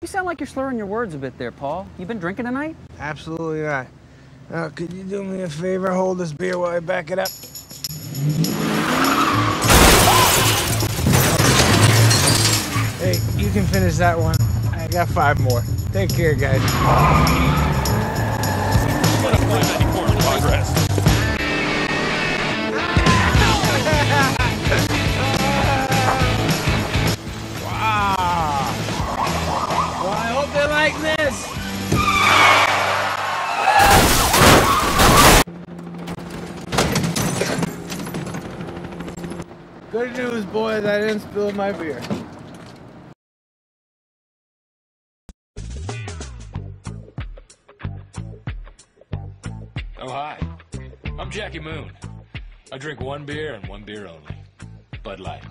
You sound like you're slurring your words a bit there, Paul. You been drinking tonight? Absolutely not. Now, could you do me a favor? Hold this beer while I back it up. Hey, you can finish that one. I got 5 more. Take care, guys. in progress. Wow. Well, I hope they like this. Good news, boys. I didn't spill my beer. Oh, hi. I'm Jackie Moon. I drink 1 beer and 1 beer only. Bud Light.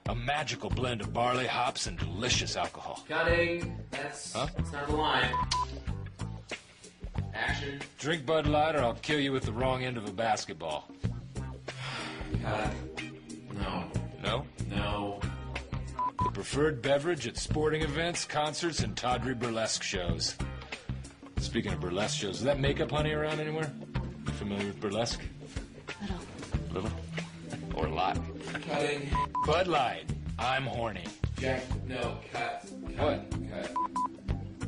A magical blend of barley, hops, and delicious alcohol. Cutting. That's not the line. Action. Drink Bud Light or I'll kill you with the wrong end of a basketball. Cut. No. No? No. The preferred beverage at sporting events, concerts, and tawdry burlesque shows. Speaking of burlesque shows, is that Makeup Honey around anywhere? You familiar with burlesque? Little? Or a lot? Cutting. Bud Light. I'm horny. Jack. No. Cut. What? Cut.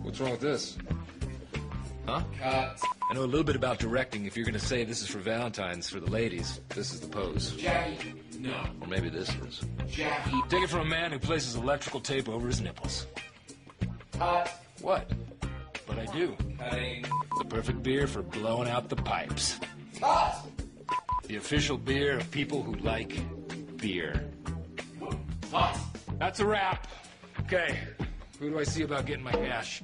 What's wrong with this? Huh? Cut. I know a little bit about directing. If you're going to say this is for Valentine's for the ladies, this is the pose. Jackie. No. Or maybe this is. Jackie. Take it from a man who places electrical tape over his nipples. Cut. What? But I do. Cutting. The perfect beer for blowing out the pipes. Cut. The official beer of people who like beer. Cut. That's a wrap. Okay. Who do I see about getting my cash?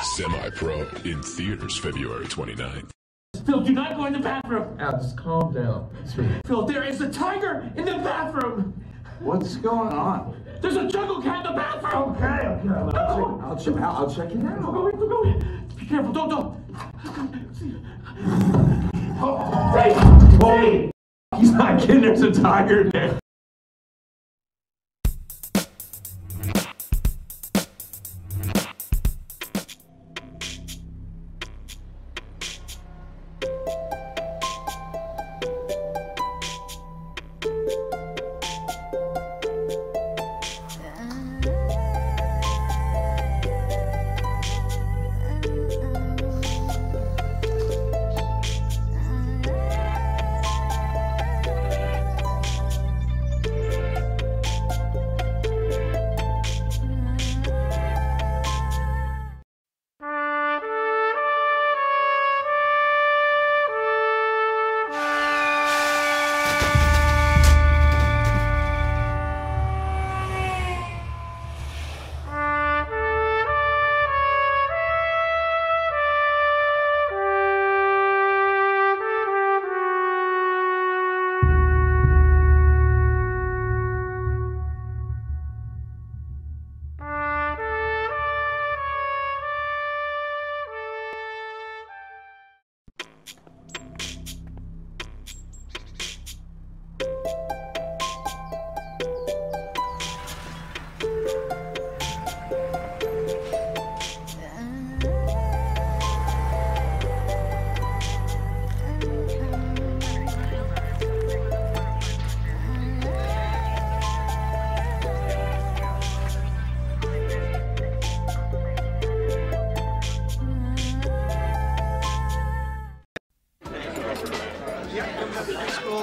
Semi-Pro in theaters February 29th. Phil, do not go in the bathroom. Al, just calm down. Phil, there is a tiger in the bathroom. What's going on? There's a jungle cat in the bathroom. Okay. I'll check it out. Go in. Be careful. Don't. Hey. He's not kidding. There's a tiger in there.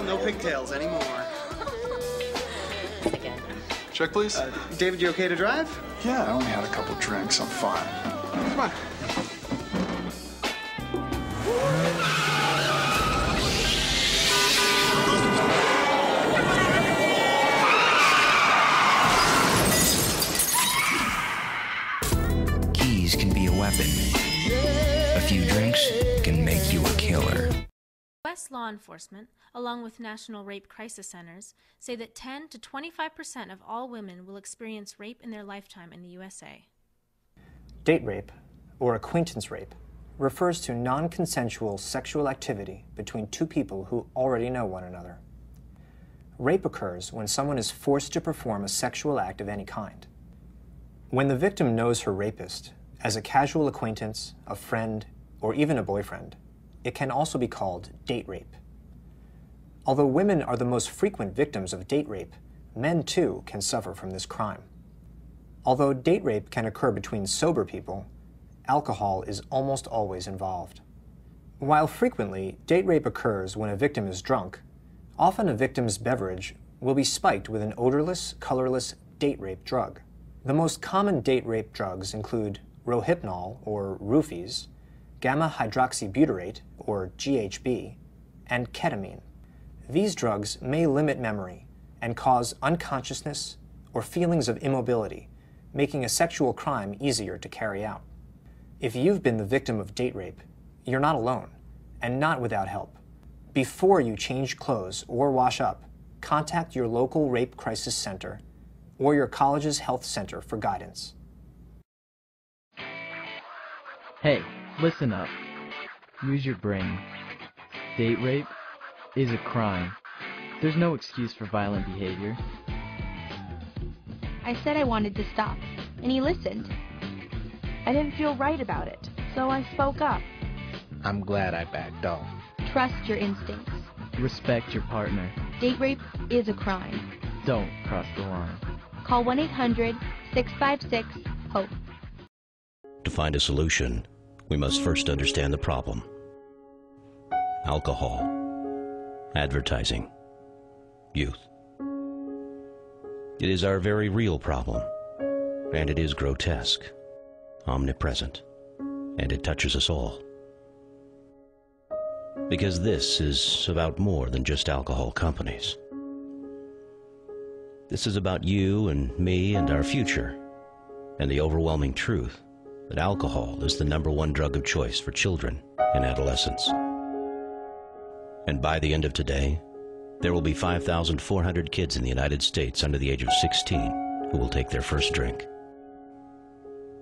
No pigtails anymore. Check, please. David, you okay to drive? Yeah, I only had a couple drinks. I'm fine. Come on. Keys can be a weapon. A few drinks can make you a killer. U.S. law enforcement, along with National Rape Crisis Centers, say that 10 to 25% of all women will experience rape in their lifetime in the USA. Date rape, or acquaintance rape, refers to non-consensual sexual activity between 2 people who already know one another. Rape occurs when someone is forced to perform a sexual act of any kind. When the victim knows her rapist as a casual acquaintance, a friend, or even a boyfriend, it can also be called date rape. Although women are the most frequent victims of date rape, men too can suffer from this crime. Although date rape can occur between sober people, alcohol is almost always involved. While frequently date rape occurs when a victim is drunk, often a victim's beverage will be spiked with an odorless, colorless date rape drug. The most common date rape drugs include Rohypnol, or roofies, gamma-hydroxybutyrate, or GHB, and ketamine. These drugs may limit memory and cause unconsciousness or feelings of immobility, making a sexual crime easier to carry out. If you've been the victim of date rape, you're not alone, and not without help. Before you change clothes or wash up, contact your local rape crisis center or your college's health center for guidance. Hey, listen up. Use your brain. Date rape is a crime. There's no excuse for violent behavior. I said I wanted to stop, and he listened. I didn't feel right about it, so I spoke up. I'm glad I backed off. Trust your instincts. Respect your partner. Date rape is a crime. Don't cross the line. Call 1-800-656-HOPE. To find a solution, we must first understand the problem. Alcohol, advertising, youth. It is our very real problem, and it is grotesque, omnipresent, and it touches us all. Because this is about more than just alcohol companies. This is about you and me and our future, and the overwhelming truth that alcohol is the #1 drug of choice for children and adolescents. And by the end of today, there will be 5,400 kids in the United States under the age of 16 who will take their first drink.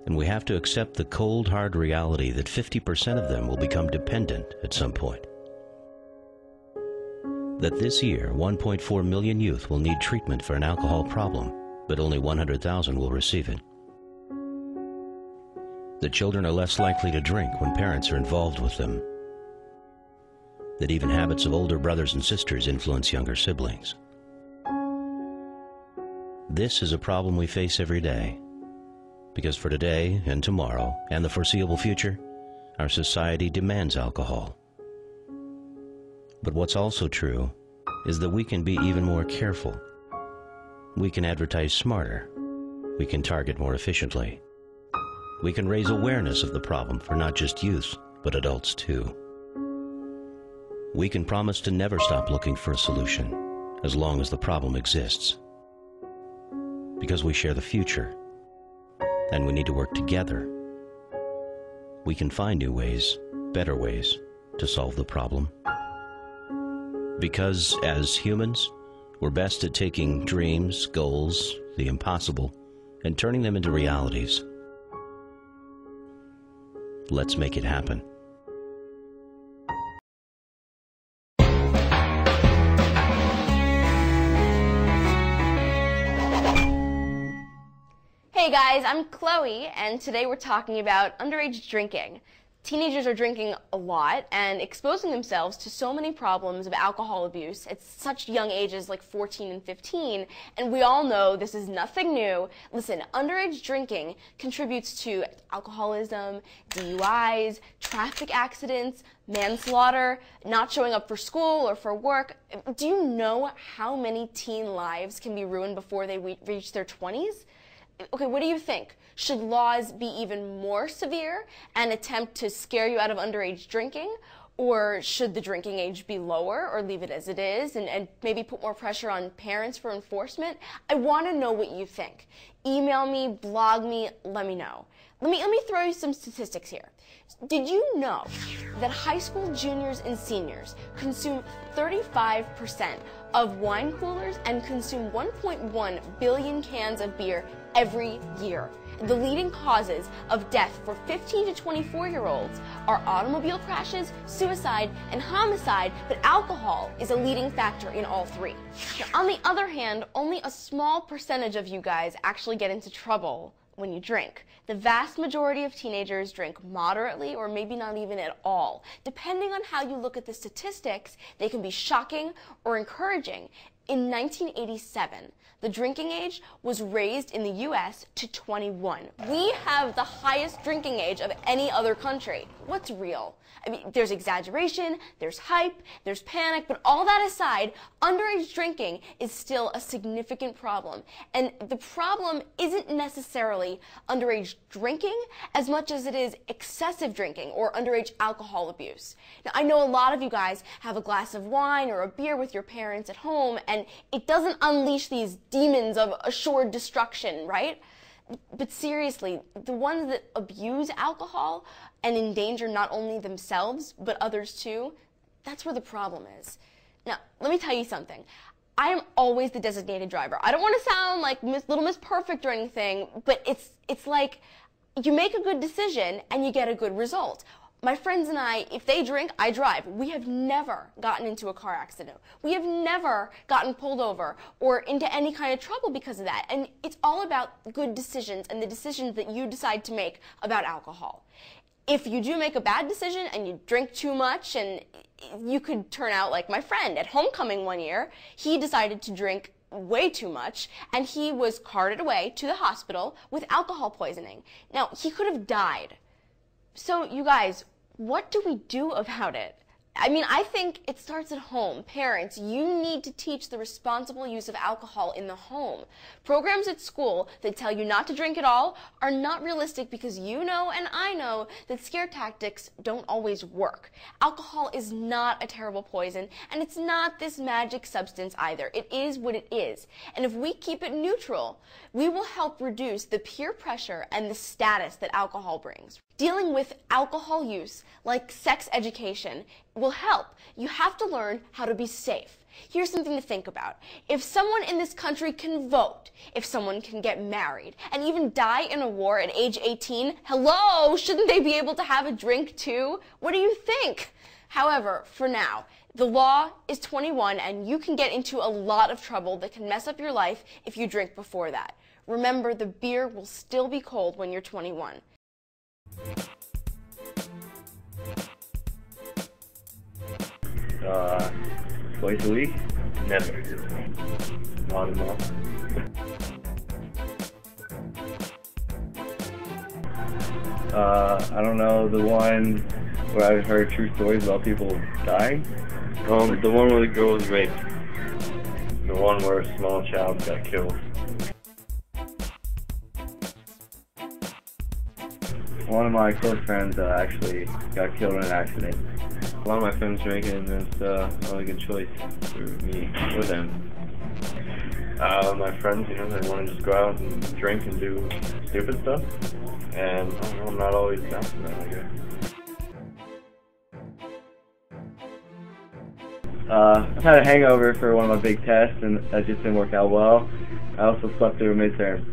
And we have to accept the cold, hard reality that 50% of them will become dependent at some point. That this year, 1.4 million youth will need treatment for an alcohol problem, but only 100,000 will receive it. That children are less likely to drink when parents are involved with them. That even habits of older brothers and sisters influence younger siblings. This is a problem we face every day, because for today and tomorrow and the foreseeable future, our society demands alcohol. But what's also true is that we can be even more careful. We can advertise smarter. We can target more efficiently. We can raise awareness of the problem for not just youth, but adults too. We can promise to never stop looking for a solution as long as the problem exists. Because we share the future, and we need to work together. We can find new ways, better ways, to solve the problem. Because, as humans, we're best at taking dreams, goals, the impossible, and turning them into realities. Let's make it happen. Hey guys, I'm Chloe, and today we're talking about underage drinking. Teenagers are drinking a lot and exposing themselves to so many problems of alcohol abuse at such young ages like 14 and 15, and we all know this is nothing new. Listen, underage drinking contributes to alcoholism, DUIs, traffic accidents, manslaughter, not showing up for school or for work. Do you know how many teen lives can be ruined before they reach their 20s? Okay, what do you think? Should laws be even more severe and attempt to scare you out of underage drinking? Or should the drinking age be lower or leave it as it is and maybe put more pressure on parents for enforcement? I want to know what you think. Email me, blog me, let me know. Let me throw you some statistics here. Did you know that high school juniors and seniors consume 35% of wine coolers and consume 1.1 billion cans of beer every year? The leading causes of death for 15 to 24-year-olds are automobile crashes, suicide, and homicide, but alcohol is a leading factor in all three. Now, on the other hand, only a small percentage of you guys actually get into trouble when you drink. The vast majority of teenagers drink moderately or maybe not even at all. Depending on how you look at the statistics, they can be shocking or encouraging. In 1987, the drinking age was raised in the US to 21. We have the highest drinking age of any other country. What's real? I mean, there's exaggeration, there's hype, there's panic, but all that aside, underage drinking is still a significant problem. And the problem isn't necessarily underage drinking as much as it is excessive drinking or underage alcohol abuse. Now, I know a lot of you guys have a glass of wine or a beer with your parents at home, and it doesn't unleash these demons of assured destruction, right? But seriously, the ones that abuse alcohol and endanger not only themselves, but others too, that's where the problem is. Now, let me tell you something. I am always the designated driver. I don't want to sound like Little Miss Perfect or anything, but it's like you make a good decision and you get a good result. My friends and I, if they drink, I drive. We have never gotten into a car accident. We have never gotten pulled over or into any kind of trouble because of that. And it's all about good decisions and the decisions that you decide to make about alcohol. If you do make a bad decision and you drink too much, and you could turn out like my friend at homecoming one year, he decided to drink way too much, and he was carted away to the hospital with alcohol poisoning. Now, he could have died. So, you guys, what do we do about it? I mean, I think it starts at home. Parents, you need to teach the responsible use of alcohol in the home. Programs at school that tell you not to drink at all are not realistic because you know and I know that scare tactics don't always work. Alcohol is not a terrible poison, and it's not this magic substance either. It is what it is. And if we keep it neutral, we will help reduce the peer pressure and the status that alcohol brings. Dealing with alcohol use, like sex education, will help. You have to learn how to be safe. Here's something to think about. If someone in this country can vote, if someone can get married, and even die in a war at age 18, hello, shouldn't they be able to have a drink too? What do you think? However, for now, the law is 21 and you can get into a lot of trouble that can mess up your life if you drink before that. Remember, the beer will still be cold when you're 21. Twice a week? Never. Not enough. I don't know, the one where I've heard true stories about people dying? The one where the girl was raped. The one where a small child got killed. One of my close friends actually got killed in an accident. A lot of my friends drinking, and it's a really good choice for me with them. My friends, you know, they want to just go out and drink and do stupid stuff, and I'm not always down for that, I guess. I've had a hangover for one of my big tests, and that just didn't work out well. I also slept through a midterm.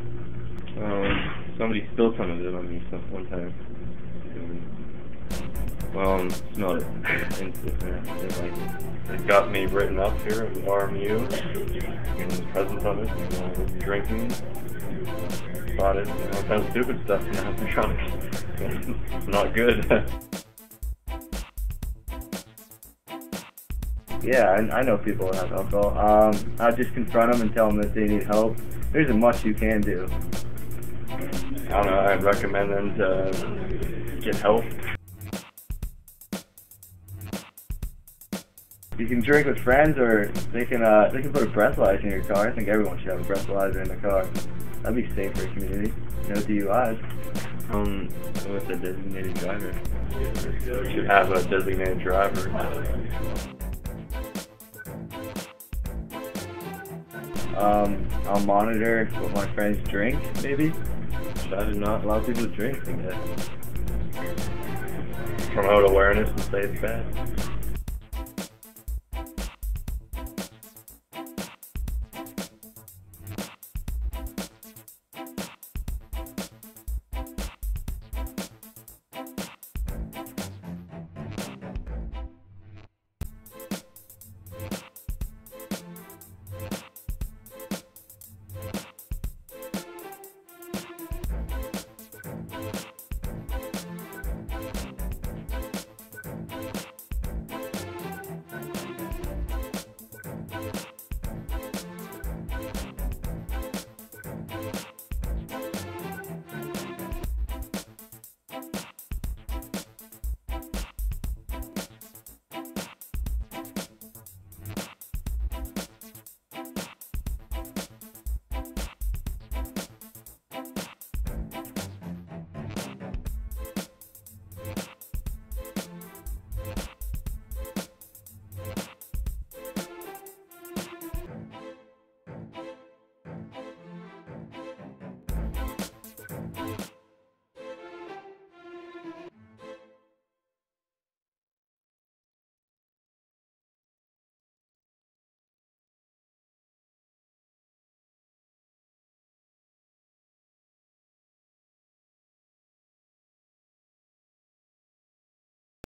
Somebody spilled some of it on me one time. Smelled it. It got me written up here at RMU in the presence of it. And I was drinking, thought it, kind of stupid stuff, and now I'm drunk. It's not good. Yeah, I know people that have alcohol. I'll just confront them and tell them that they need help. There isn't much you can do. I don't know, I'd recommend them to get help. You can drink with friends, or they can put a breathalyzer in your car. I think everyone should have a breathalyzer in their car. That'd be safe for a community. No DUIs. With a designated driver. You should have a designated driver. I'll monitor what my friends drink, maybe. Try to not allow people to drink, I guess. Promote awareness and say it's bad.